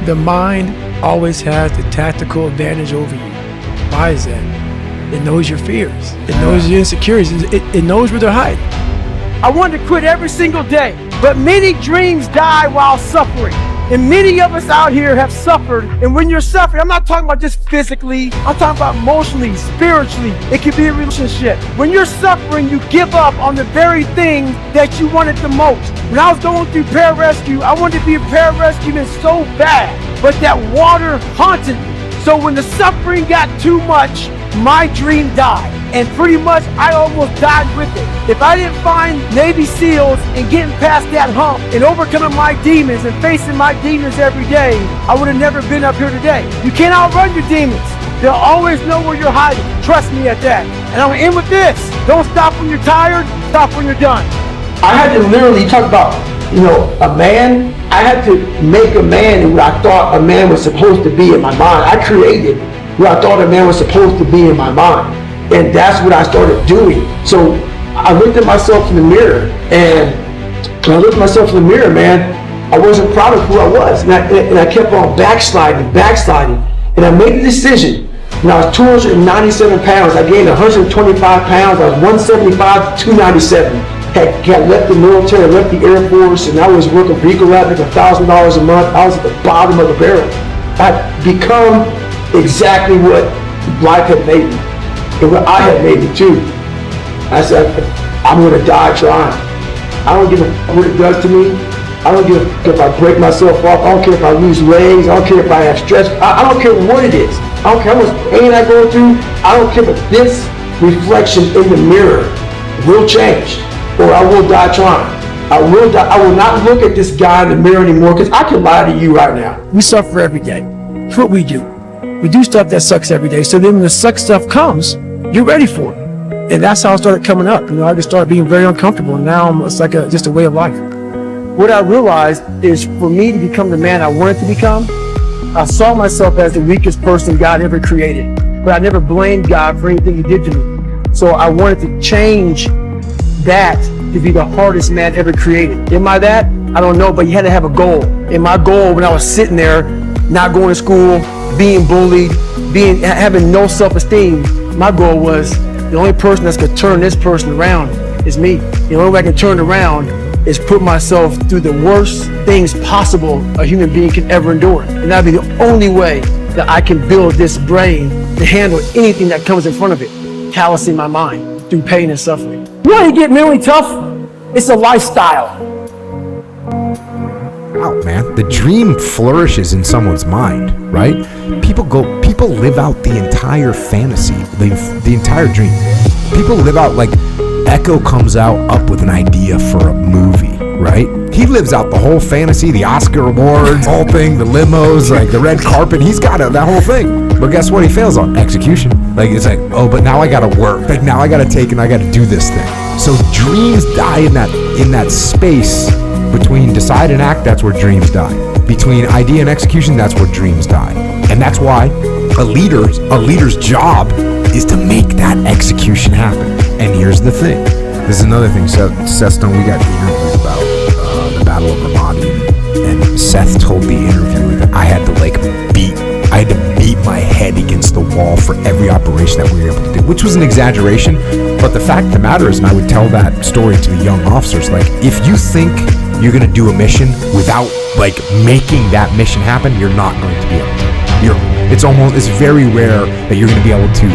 The mind always has the tactical advantage over you. Why is that? It knows your fears. It knows your insecurities. It knows where they're hiding. I wanted to quit every single day, but many dreams die while suffering. And many of us out here have suffered. And when you're suffering, I'm not talking about just physically, I'm talking about emotionally, spiritually. It could be a relationship. When you're suffering, you give up on the very thing that you wanted the most. When I was going through pararescue, I wanted to be a pararescueman so bad, but that water haunted me. So when the suffering got too much, my dream died. And pretty much I almost died with it. If I didn't find Navy SEALs and getting past that hump and overcoming my demons and facing my demons every day, I would have never been up here today. You can't outrun your demons. They'll always know where you're hiding. Trust me at that. And I'm gonna end with this. Don't stop when you're tired, stop when you're done. I had to literally talk about, a man. I had to make a man who I thought a man was supposed to be in my mind. I created who I thought a man was supposed to be in my mind. And that's what I started doing. So I looked at myself in the mirror, and when I looked at myself in the mirror, man, I wasn't proud of who I was. And I kept on backsliding. And I made the decision. When I was 297 pounds, I gained 125 pounds. I was 175 to 297. Had left the military, left the Air Force, and I was working for Eagle Lab, making $1,000 a month. I was at the bottom of the barrel. I'd become exactly what life had made me, and what I had made me too. I said, I'm gonna die trying. I don't give a fuck what it does to me. I don't give a fuck if I break myself off. I don't care if I lose legs. I don't care if I have stress. I don't care what it is. I don't care how much pain I go through. I don't care if this reflection in the mirror will change, or I will die trying. I will die. I will not look at this guy in the mirror anymore, because I can lie to you right now. We suffer every day. That's what we do. We do stuff that sucks every day. So then when the suck stuff comes, you're ready for it. And that's how it started coming up. I just started being very uncomfortable. And now it's like just a way of life. What I realized is, for me to become the man I wanted to become, I saw myself as the weakest person God ever created. But I never blamed God for anything he did to me. So I wanted to change that to be the hardest man ever created. Am I that? I don't know, but you had to have a goal. And my goal, when I was sitting there, not going to school, being bullied, having no self-esteem, my goal was, the only person that's gonna turn this person around is me. The only way I can turn around is put myself through the worst things possible a human being can ever endure. And that'd be the only way that I can build this brain to handle anything that comes in front of it, callousing my mind through pain and suffering. You want to get mentally tough? It's a lifestyle. Wow, man, the dream flourishes in someone's mind, right? People live out the entire fantasy, the entire dream. People live out, like, Echo comes up with an idea for a movie, right? He lives out the whole fantasy, the Oscar awards, the whole thing, the limos, like the red carpet. He's got that whole thing. But guess what? He fails on execution. Like, it's like, oh, but now I gotta work. Like, now I gotta take and I gotta do this thing. So dreams die in that space between decide and act. That's where dreams die. Between idea and execution, that's where dreams die. And that's why a leader's job is to make that execution happen. And here's the thing. This is another thing. Seth Stone, we got interviewed about the Battle of Ramadi, and Seth told the interviewer that I had to beat my head against the wall for every operation that we were able to do, which was an exaggeration. But the fact of the matter is, and I would tell that story to the young officers, like, if you think you're going to do a mission without, like, making that mission happen, you're not going to be able to. It's very rare that you're going to be able to,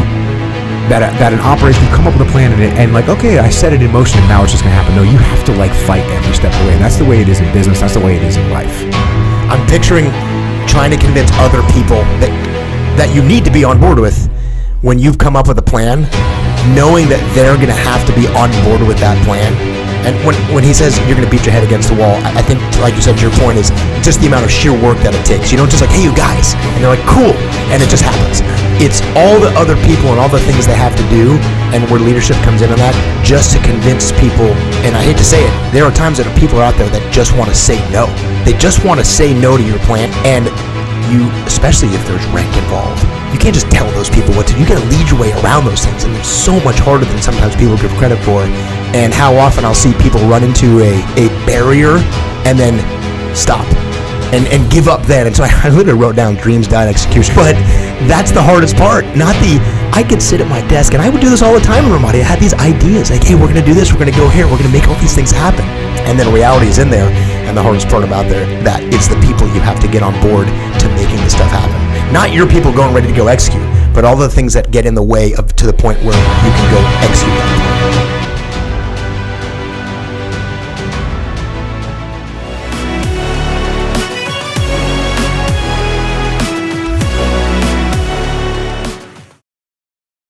that an operation, you come up with a plan and like, okay, I set it in motion and now it's just going to happen. No, you have to, like, fight every step of the way. And that's the way it is in business. That's the way it is in life. I'm picturing trying to convince other people that you need to be on board with when you've come up with a plan, knowing that they're going to have to be on board with that plan. And when he says you're going to beat your head against the wall, I think, like you said, your point is just the amount of sheer work that it takes. You don't just like, hey, you guys, and they're like, cool, and it just happens. It's all the other people and all the things they have to do, and where leadership comes in on that, just to convince people. And I hate to say it, there are times that people are out there that just want to say no. They just want to say no to your plan, and you, especially if there's rank involved, you can't just tell those people what to do. You got to lead your way around those things, and it's so much harder than sometimes people give credit for. And how often I'll see people run into a barrier and then stop and give up then. And so I literally wrote down dreams die in execution. But that's the hardest part. I could sit at my desk, and I would do this all the time in Ramadi. I had these ideas like, hey, we're going to do this, we're going to go here, we're going to make all these things happen. And then reality is in there, and the hardest part about that it's the people you have to get on board to making this stuff happen. Not your people going ready to go execute, but all the things that get in the way of to the point where you can go execute that plan.